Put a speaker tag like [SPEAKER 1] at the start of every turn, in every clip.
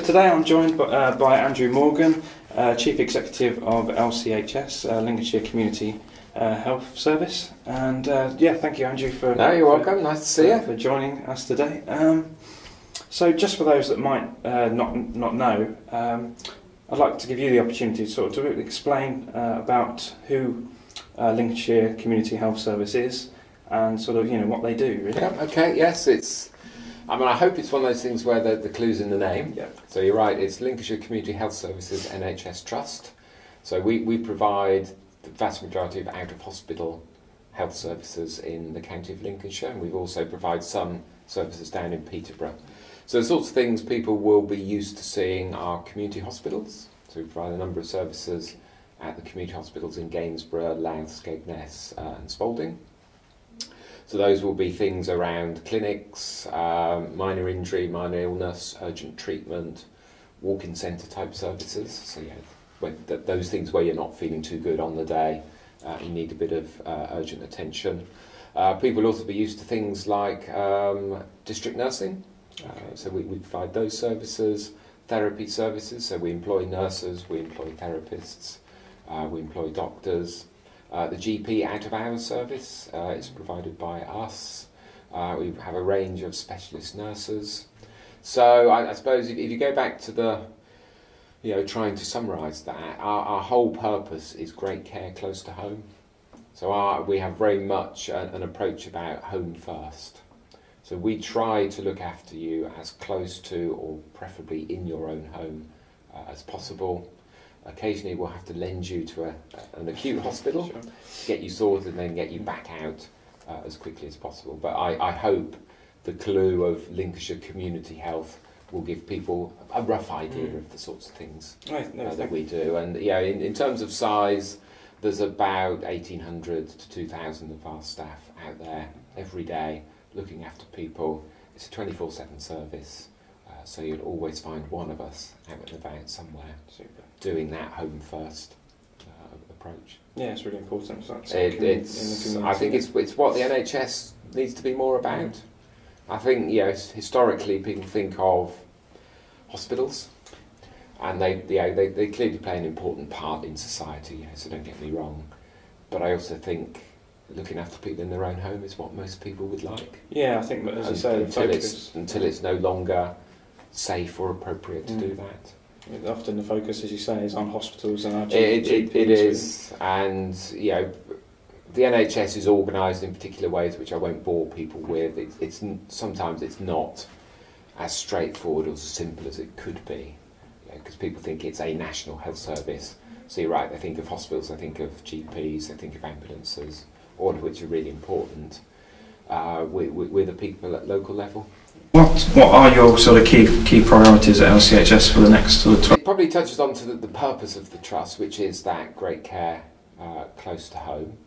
[SPEAKER 1] today I'm joined by Andrew Morgan, Chief Executive of LCHS, Lincolnshire Community Health Service. And yeah, thank you, Andrew, for...
[SPEAKER 2] No, you're welcome. Nice to see you.
[SPEAKER 1] For joining us today. So just for those that might not know, I'd like to give you the opportunity to explain about who Lincolnshire Community Health Service is and what they do, really.
[SPEAKER 2] Yeah, okay, yes, I hope it's one of those things where the clue's in the name.
[SPEAKER 1] Yeah.
[SPEAKER 2] So you're right, it's Lincolnshire Community Health Services NHS Trust. So we provide the vast majority of out-of-hospital health services in the county of Lincolnshire, and we've also provided some services down in Peterborough. So the sorts of things people will be used to seeing are community hospitals. So we provide a number of services at the community hospitals in Gainsborough, Louth, Skegness and Spalding. So those will be things around clinics, minor injury, minor illness, urgent treatment, walk-in centre type services. So those things where you're not feeling too good on the day, you need a bit of urgent attention. People will also be used to things like district nursing. So we provide those services, therapy services, so we employ nurses, we employ therapists, we employ doctors. The GP out-of-hours service is provided by us. We have a range of specialist nurses. So I suppose if you go back to trying to summarise that, our whole purpose is great care close to home. So we have very much an approach about home first. So we try to look after you as close to or preferably in your own home as possible. Occasionally we'll have to lend you to an acute hospital, sure, to get you sorted and then get you back out as quickly as possible. But I hope the clue of Lincolnshire Community Health will give people a rough idea of the sorts of things that we do. And in terms of size, there's about 1,800 to 2,000 of our staff out there every day looking after people. It's a 24/7 service. So you'll always find one of us out and about somewhere. Super. Doing that home first approach.
[SPEAKER 1] Yeah, it's really important. So
[SPEAKER 2] I think it's what the NHS needs to be more about. I think historically people think of hospitals, and they clearly play an important part in society. So don't get me wrong, but I also think looking after people in their own home is what most people would like.
[SPEAKER 1] Yeah, I think as you say,
[SPEAKER 2] until it's no longer safe or appropriate to do that.
[SPEAKER 1] Often the focus, as you say, is on hospitals and our
[SPEAKER 2] GPs. It is, and the NHS is organised in particular ways which I won't bore people with. Sometimes it's not as straightforward or as simple as it could be, because people think it's a national health service. So you're right, they think of hospitals, they think of GPs, they think of ambulances, all of which are really important. We're the people at local level.
[SPEAKER 1] What are your key priorities at LCHS for the next
[SPEAKER 2] It probably touches on to the purpose of the trust, which is that great care close to home.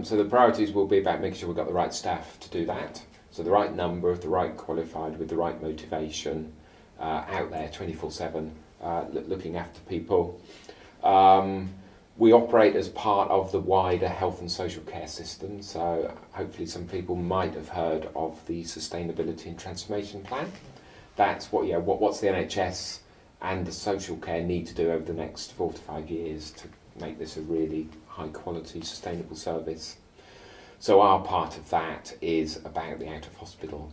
[SPEAKER 2] So the priorities will be about making sure we've got the right staff to do that. So the right number, the right qualified, with the right motivation, out there 24/7, looking after people. We operate as part of the wider health and social care system, so hopefully some people might have heard of the Sustainability and Transformation Plan. That's what's the NHS and the social care need to do over the next 4 to 5 years to make this a really high quality, sustainable service. So our part of that is about the out-of-hospital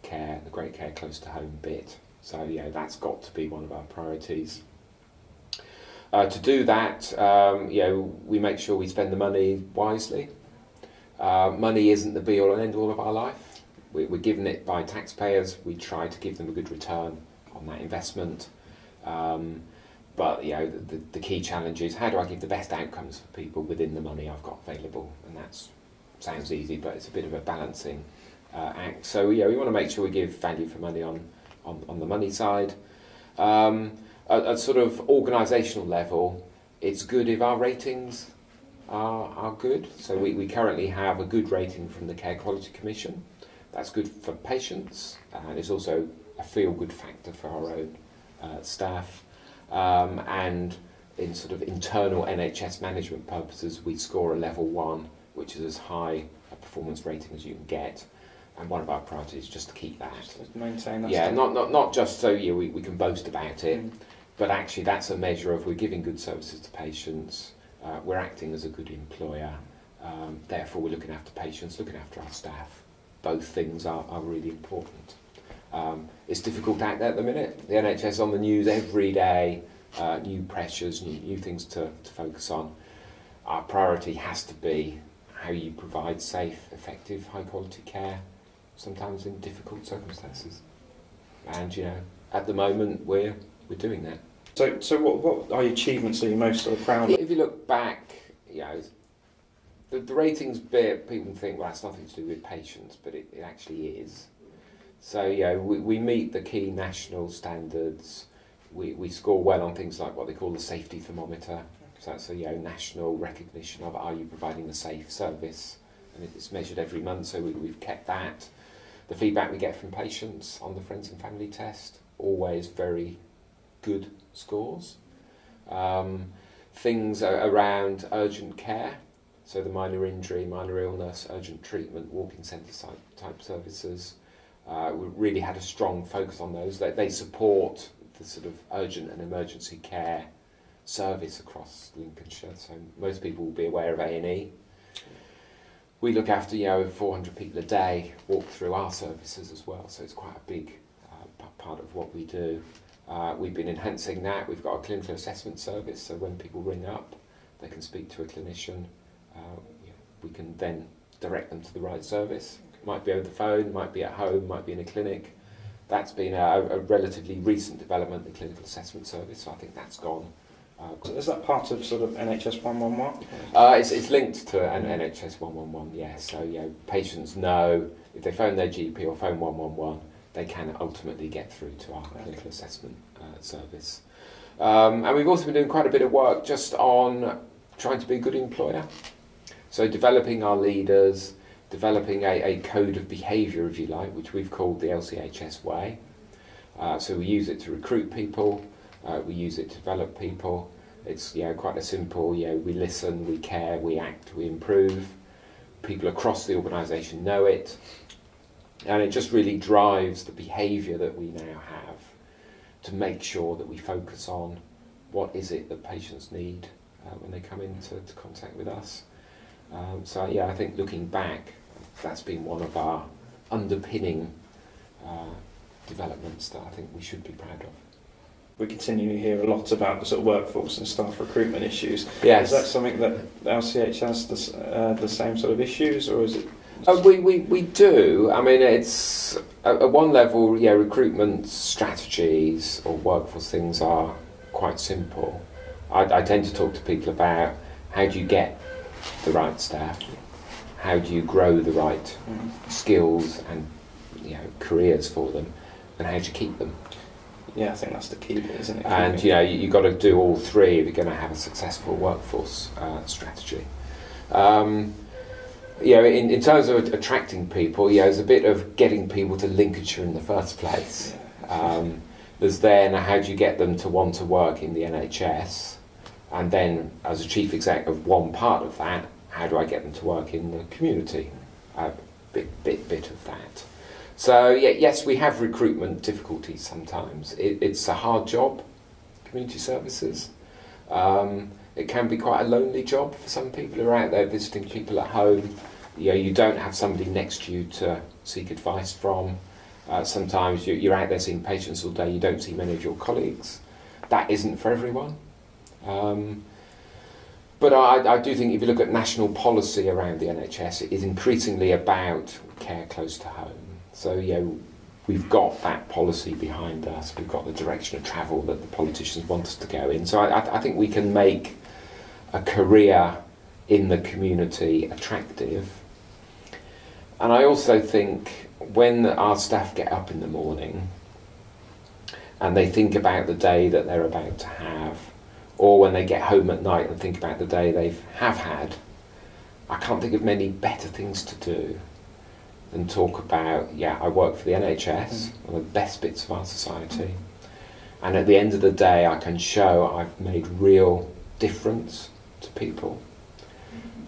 [SPEAKER 2] care, the great care close to home bit. So that's got to be one of our priorities. To do that, we make sure we spend the money wisely. Money isn't the be-all and end-all of our life. We're given it by taxpayers. We try to give them a good return on that investment. But the key challenge is, how do I give the best outcomes for people within the money I've got available? And that sounds easy, but it's a bit of a balancing act. So we want to make sure we give value for money on the money side. At sort of organisational level, it's good if our ratings are good. So we currently have a good rating from the Care Quality Commission. That's good for patients, and it's also a feel-good factor for our own staff. And in sort of internal NHS management purposes, we score a level 1, which is as high a performance rating as you can get. and one of our priorities is just to keep that.
[SPEAKER 1] Just to maintain that.
[SPEAKER 2] Yeah,
[SPEAKER 1] stuff.
[SPEAKER 2] not just so we can boast about it, but actually that's a measure of we're giving good services to patients, we're acting as a good employer, therefore we're looking after patients, looking after our staff. Both things are really important. It's difficult out there at the minute. The NHS on the news every day, new pressures, new things to focus on. Our priority has to be how you provide safe, effective, high quality care, sometimes in difficult circumstances. And you know, at the moment we're doing that.
[SPEAKER 1] So what are your achievements that you're most sort of proud of?
[SPEAKER 2] If you look back, you know, the ratings bit, people think, well, that's nothing to do with patients, but it actually is. So, you know, we meet the key national standards. We score well on things like what they call the safety thermometer. So that's a national recognition of, are you providing a safe service? And it's measured every month, so we've kept that. The feedback we get from patients on the Friends and Family test, always very good scores. Things around urgent care, so the minor injury, minor illness, urgent treatment, walk-in centre type services. We really had a strong focus on those. They support the sort of urgent and emergency care service across Lincolnshire. So most people will be aware of A&E. We look after over 400 people a day walk through our services as well, so it's quite a big part of what we do. We've been enhancing that. We've got a clinical assessment service, so when people ring up, they can speak to a clinician. We can then direct them to the right service. Might be over the phone, might be at home, might be in a clinic. That's been a relatively recent development, the clinical assessment service, so I think that's gone.
[SPEAKER 1] So is that part of sort of NHS 111?
[SPEAKER 2] It's linked to an NHS 111, yes. So patients know if they phone their GP or phone 111, they can ultimately get through to our clinical assessment service. And we've also been doing quite a bit of work just on trying to be a good employer. So developing our leaders, developing a code of behaviour, if you like, which we've called the LCHS way. So we use it to recruit people, we use it to develop people. It's quite a simple, we listen, we care, we act, we improve. People across the organisation know it. And it just really drives the behaviour that we now have to make sure that we focus on what is it that patients need when they come into contact with us. So I think looking back, that's been one of our underpinning developments that I think we should be proud of.
[SPEAKER 1] We continue to hear a lot about the sort of workforce and staff recruitment issues.
[SPEAKER 2] Yes.
[SPEAKER 1] Is that something that LCH has the same sort of issues, or is it?
[SPEAKER 2] We do. I mean, it's at one level, recruitment strategies or workforce things are quite simple. I tend to talk to people about how do you get the right staff, how do you grow the right skills and careers for them, and how do you keep them.
[SPEAKER 1] Yeah, I think that's the key bit, isn't it?
[SPEAKER 2] And you've got to do all three if you're going to have a successful workforce strategy. In terms of attracting people, there's a bit of getting people to Lincolnshire in the first place. There's then how do you get them to want to work in the NHS, and then as a chief exec of one part of that, how do I get them to work in the community? Bit of that. So yes, we have recruitment difficulties sometimes. It's a hard job, community services. It can be quite a lonely job for some people who are out there visiting people at home. You don't have somebody next to you to seek advice from. Sometimes you're out there seeing patients all day, you don't see many of your colleagues. That isn't for everyone. But I do think if you look at national policy around the NHS, it is increasingly about care close to home. So we've got that policy behind us, we've got the direction of travel that the politicians want us to go in. So I think we can make a career in the community attractive. And I also think when our staff get up in the morning and they think about the day that they're about to have, or when they get home at night and think about the day they have had, I can't think of many better things to do than talk about, I work for the NHS, one of the best bits of our society, and at the end of the day I can show I've made real difference to people.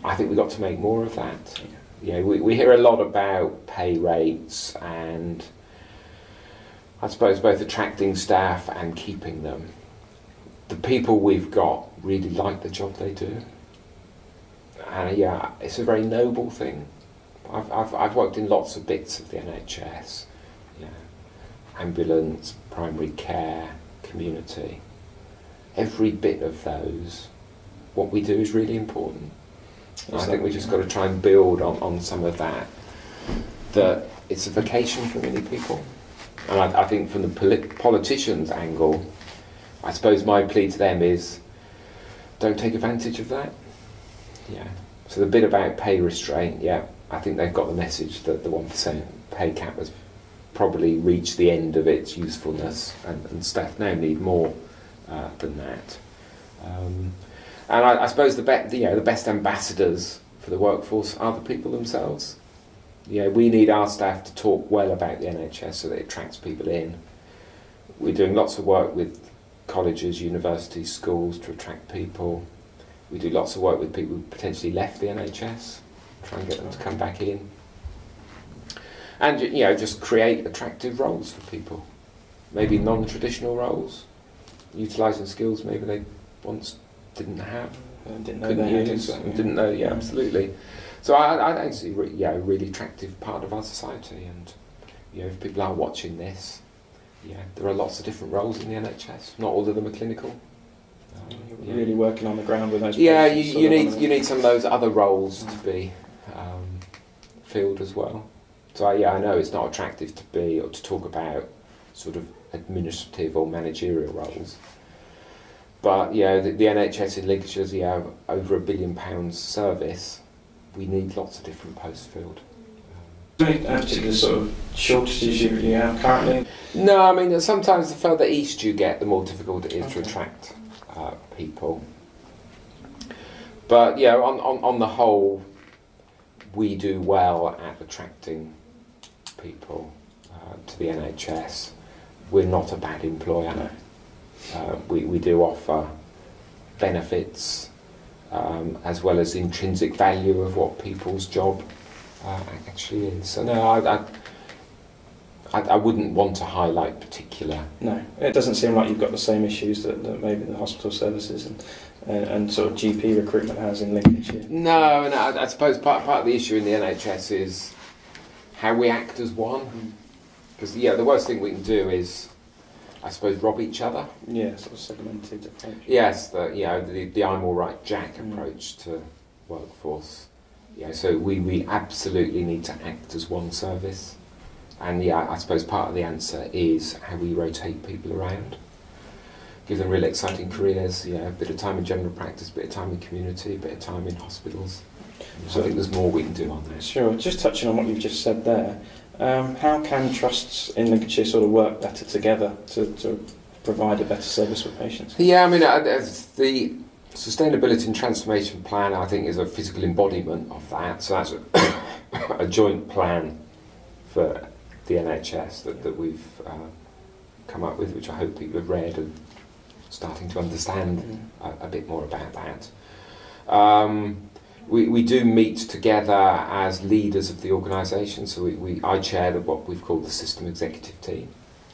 [SPEAKER 2] I think we've got to make more of that. we hear a lot about pay rates and I suppose both attracting staff and keeping them. The people we've got really like the job they do, and it's a very noble thing. I've worked in lots of bits of the NHS, ambulance, primary care, community. Every bit of those, what we do is really important. I think we just got to try and build on some of that. That it's a vocation for many people, and I think from the politicians' angle, I suppose my plea to them is, don't take advantage of that. So the bit about pay restraint, I think they've got the message that the 1% pay cap has probably reached the end of its usefulness, and staff now need more than that. And I suppose the best ambassadors for the workforce are the people themselves. We need our staff to talk well about the NHS so that it attracts people in. We're doing lots of work with colleges, universities, schools to attract people. We do lots of work with people who potentially left the NHS, try and get them to come back in. And just create attractive roles for people. Maybe non-traditional roles, utilising skills maybe they once didn't have,
[SPEAKER 1] didn't know they had it.
[SPEAKER 2] Didn't know, absolutely. So I think it's a really attractive part of our society, and if people are watching this, there are lots of different roles in the NHS. Not all of them are clinical.
[SPEAKER 1] You're really working on the ground with those.
[SPEAKER 2] You need some of those other roles to be filled as well. So I know it's not attractive to be or to talk about sort of administrative or managerial roles. But the NHS in Lincolnshire's over £1 billion service. We need lots of different posts filled.
[SPEAKER 1] Any particular sort of shortages you have currently?
[SPEAKER 2] No, I mean sometimes the further east you get, the more difficult it is to attract people. But on the whole, we do well at attracting people to the NHS. We're not a bad employer.
[SPEAKER 1] No.
[SPEAKER 2] We do offer benefits as well as intrinsic value of what people's job actually is. So no, I wouldn't want to highlight particular.
[SPEAKER 1] No, it doesn't seem like you've got the same issues that maybe the hospital services and sort of GP recruitment has in Lincolnshire.
[SPEAKER 2] No, and I suppose part of the issue in the NHS is how we act as one. Because the worst thing we can do is, I suppose, rob each other.
[SPEAKER 1] Yeah, sort of segmented approach.
[SPEAKER 2] Yes, the I'm all right Jack approach to workforce. So we absolutely need to act as one service. And I suppose part of the answer is how we rotate people around. Give them really exciting careers, a bit of time in general practice, a bit of time in community, a bit of time in hospitals. So I think there's more we can do on that.
[SPEAKER 1] Sure, just touching on what you've just said there, how can trusts in Lincolnshire sort of work better together to provide a better service for patients?
[SPEAKER 2] Yeah, I mean, the Sustainability and Transformation Plan, I think, is a physical embodiment of that. So that's a joint plan for the NHS that we've come up with, which I hope people have read and starting to understand a bit more about that. We do meet together as leaders of the organisation, so I chair what we've called the System Executive Team.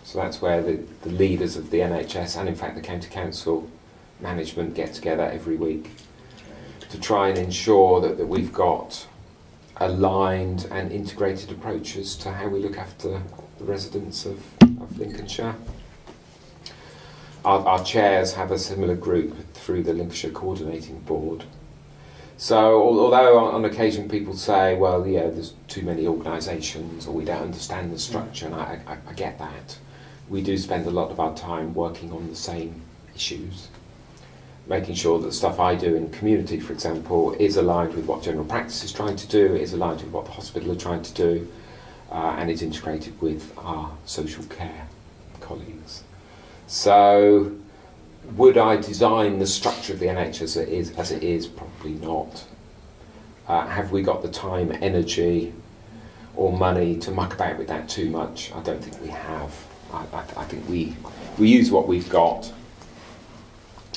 [SPEAKER 2] So that's where the leaders of the NHS and in fact the County Council management get together every week to try and ensure that we've got aligned and integrated approaches to how we look after the residents of Lincolnshire. Our chairs have a similar group through the Lincolnshire Coordinating Board. So although on occasion people say, well, there's too many organisations or we don't understand the structure, and I get that, we do spend a lot of our time working on the same issues, making sure that the stuff I do in community, for example, is aligned with what general practice is trying to do, is aligned with what the hospital are trying to do, and is integrated with our social care colleagues. So, would I design the structure of the NHS as it is? Probably not. Have we got the time, energy, or money to muck about with that too much? I don't think we have. I think we use what we've got.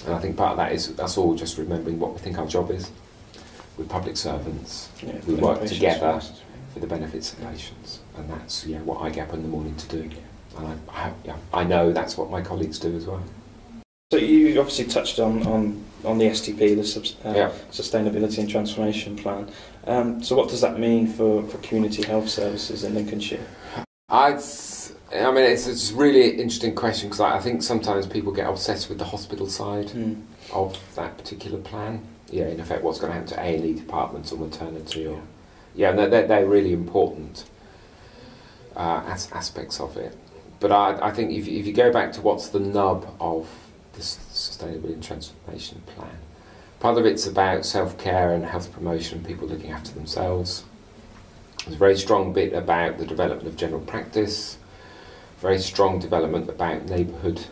[SPEAKER 2] And I think part of that is us all just remembering what we think our job is. we're public servants.
[SPEAKER 1] Yeah,
[SPEAKER 2] We work
[SPEAKER 1] patients
[SPEAKER 2] together
[SPEAKER 1] first.
[SPEAKER 2] for the benefits of patients, and that's what I get up in the morning to do. And I know that's what my colleagues do as well.
[SPEAKER 1] So you obviously touched on the STP, the Sustainability and Transformation Plan. So what does that mean for community health services in Lincolnshire?
[SPEAKER 2] I mean, it's a really interesting question, because I think sometimes people get obsessed with the hospital side of that particular plan. Yeah, in effect, what's going to happen to A&E departments or maternity, or they're really important aspects of it. But I think if you go back to what's the nub of this Sustainability and Transformation Plan, part of it's about self-care and health promotion, people looking after themselves. There's a very strong bit about the development of general practice, very strong development about neighbourhood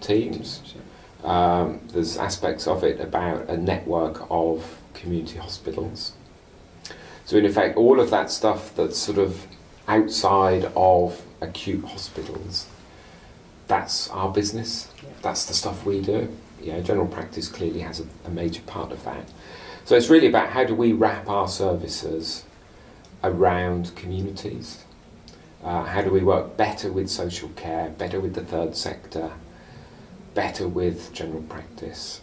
[SPEAKER 2] teams. There's aspects of it about a network of community hospitals. So in effect, all of that stuff that's sort of outside of acute hospitals, that's our business. That's the stuff we do. General practice clearly has a major part of that. So it's really about how do we wrap our services around communities. How do we work better with social care, better with the third sector, better with general practice.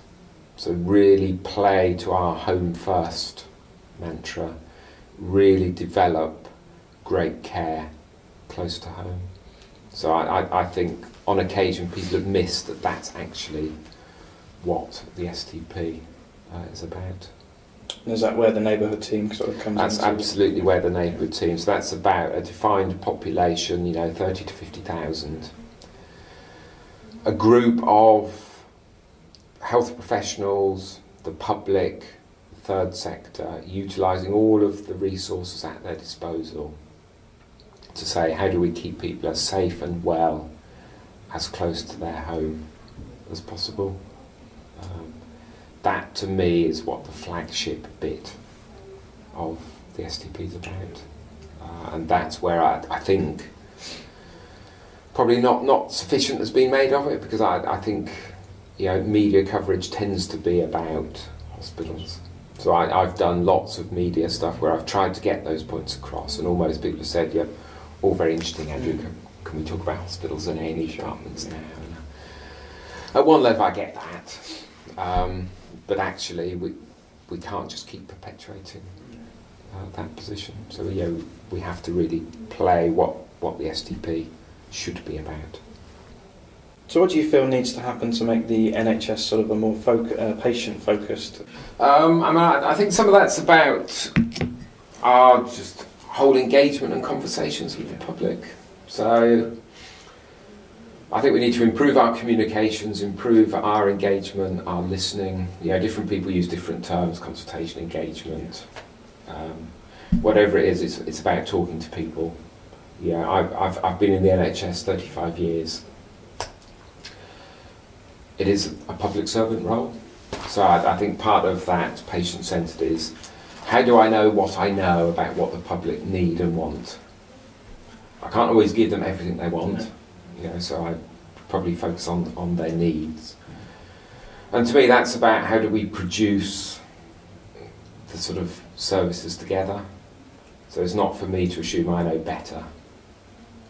[SPEAKER 2] So really play to our home first mantra, really develop great care close to home. So I think on occasion people have missed that that's actually what the STP is about.
[SPEAKER 1] And is that where the neighbourhood team sort of comes in?
[SPEAKER 2] That's absolutely where the neighbourhood team, so that's about a defined population, 30 to 50,000. A group of health professionals, the public, the third sector, utilising all of the resources at their disposal to say, how do we keep people as safe and well, as close to their home as possible? That to me is what the flagship bit of the STP is about, and that's where I think probably not sufficient has been made of it, because I think media coverage tends to be about hospitals. So I've done lots of media stuff where I've tried to get those points across, and almost people have said, yeah, all very interesting, Andrew, can we talk about hospitals and A&E departments now? And at one level I get that, but actually we can't just keep perpetuating that position. So we have to really play what the STP should be about.
[SPEAKER 1] So what do you feel needs to happen to make the NHS sort of a more patient-focused?
[SPEAKER 2] I think some of that's about our just whole engagement and conversations with the public. So I think we need to improve our communications, improve our engagement, our listening. Different people use different terms, consultation, engagement. Whatever it is, it's about talking to people. I've been in the NHS 35 years. It is a public servant role. So I think part of that patient-centred is, how do I know what I know about what the public need and want? I can't always give them everything they want. So I probably focus on their needs. And to me that's about how do we produce the sort of services together. So it's not for me to assume I know better.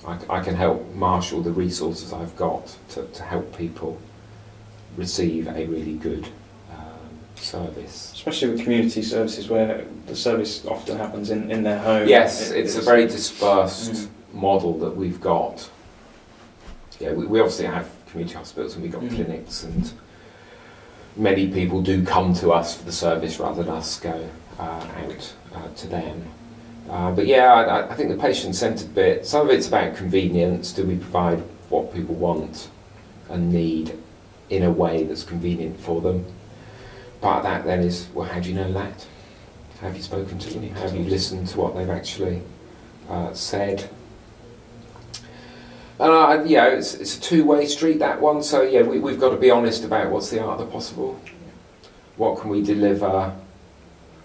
[SPEAKER 2] I can help marshal the resources I've got to help people receive a really good service.
[SPEAKER 1] Especially with community services where the service often happens in their home.
[SPEAKER 2] Yes, it's a very dispersed model that we've got. We obviously have community hospitals and we've got clinics, and many people do come to us for the service rather than us go out to them. But I think the patient-centred bit, some of it's about convenience. Do we provide what people want and need in a way that's convenient for them? Part of that then is, well, how do you know that? Have you spoken to them? Have you listened to what they've actually said? And it's a two-way street, that one. So we've got to be honest about what's the art of the possible. What can we deliver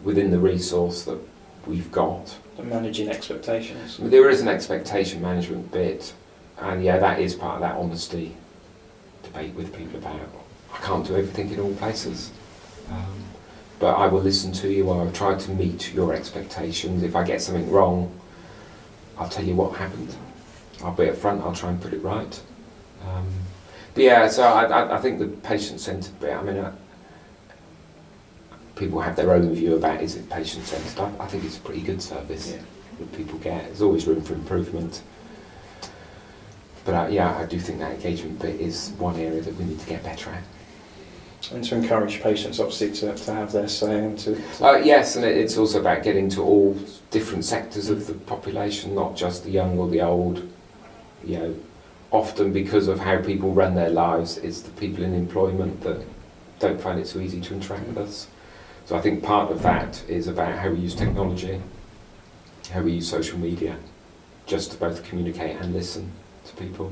[SPEAKER 2] within the resource that we've got?
[SPEAKER 1] And managing expectations.
[SPEAKER 2] There is an expectation management bit, and that is part of that honesty debate with people about, I can't do everything in all places. but I will listen to you, or I'll try to meet your expectations. If I get something wrong, I'll tell you what happened. I'll be up front, I'll try and put it right. But yeah, so I think the patient-centred bit, I mean, people have their own view about is it patient-centred. I think it's a pretty good service that people get. There's always room for improvement. But yeah, I do think that engagement bit is one area that we need to get better at.
[SPEAKER 1] And to encourage patients, obviously, to have their say and to...
[SPEAKER 2] Yes, and it's also about getting to all different sectors of the population, not just the young or the old. You know, often because of how people run their lives, it's the people in employment that don't find it so easy to interact with us. So I think part of that is about how we use technology, how we use social media, just to both communicate and listen to people.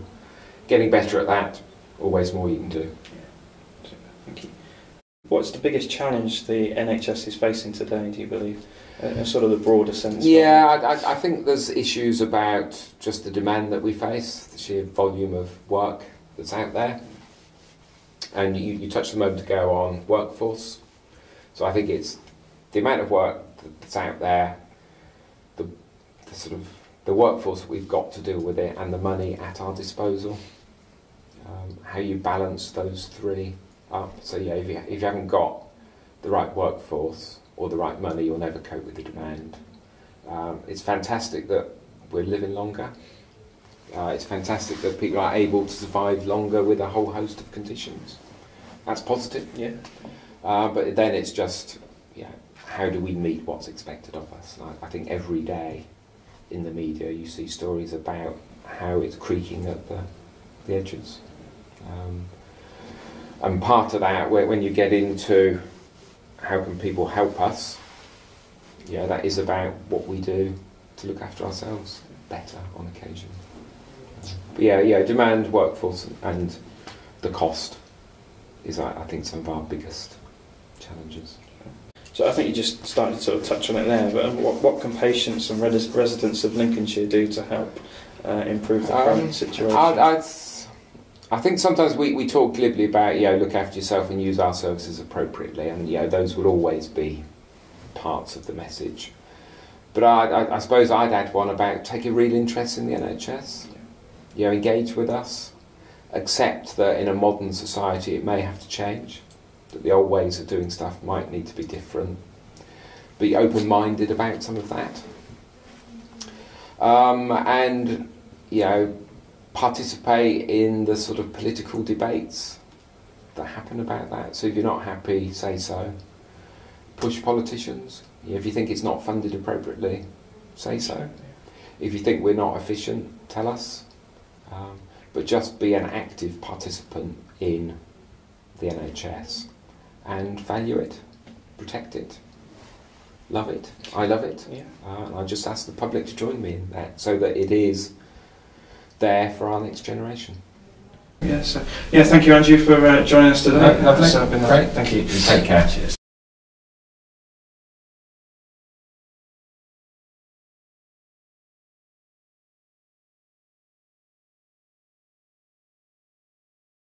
[SPEAKER 2] Getting better at that, always more you can do.
[SPEAKER 1] Thank you. What's the biggest challenge the NHS is facing today, do you believe? In sort of the broader sense?
[SPEAKER 2] Yeah, I think there's issues about just the demand that we face, the sheer volume of work that's out there. And you touched a moment ago on workforce. So I think it's the amount of work that's out there, the workforce that we've got to deal with it, and the money at our disposal. How you balance those three up. So yeah, if you haven't got the right workforce or the right money, you'll never cope with the demand. It's fantastic that we're living longer. It's fantastic that people are able to survive longer with a whole host of conditions. That's positive.
[SPEAKER 1] Yeah.
[SPEAKER 2] But then it's just, how do we meet what's expected of us? And I think every day in the media you see stories about how it's creaking at the edges. And part of that, when you get into how can people help us, that is about what we do to look after ourselves better on occasion. But demand, workforce and the cost is, I think, some of our biggest challenges.
[SPEAKER 1] So I think you just started to sort of touch on it there, but what can patients and residents of Lincolnshire do to help improve the current situation?
[SPEAKER 2] I think sometimes we talk glibly about, look after yourself and use our services appropriately, and those will always be parts of the message. But I suppose I'd add one about take a real interest in the NHS, engage with us, accept that in a modern society it may have to change, that the old ways of doing stuff might need to be different. Be open-minded about some of that. And, participate in the sort of political debates that happen about that. So if you're not happy, say so. Push politicians. If you think it's not funded appropriately, say so. If you think we're not efficient, tell us. But just be an active participant in the NHS and value it, protect it, love it. I love it. And I just ask the public to join me in that so that it is there for our next generation.
[SPEAKER 1] Thank you, Andrew, for joining us today.
[SPEAKER 2] Lovely.
[SPEAKER 1] It's been great. Thank you.
[SPEAKER 2] Take care. Cheers.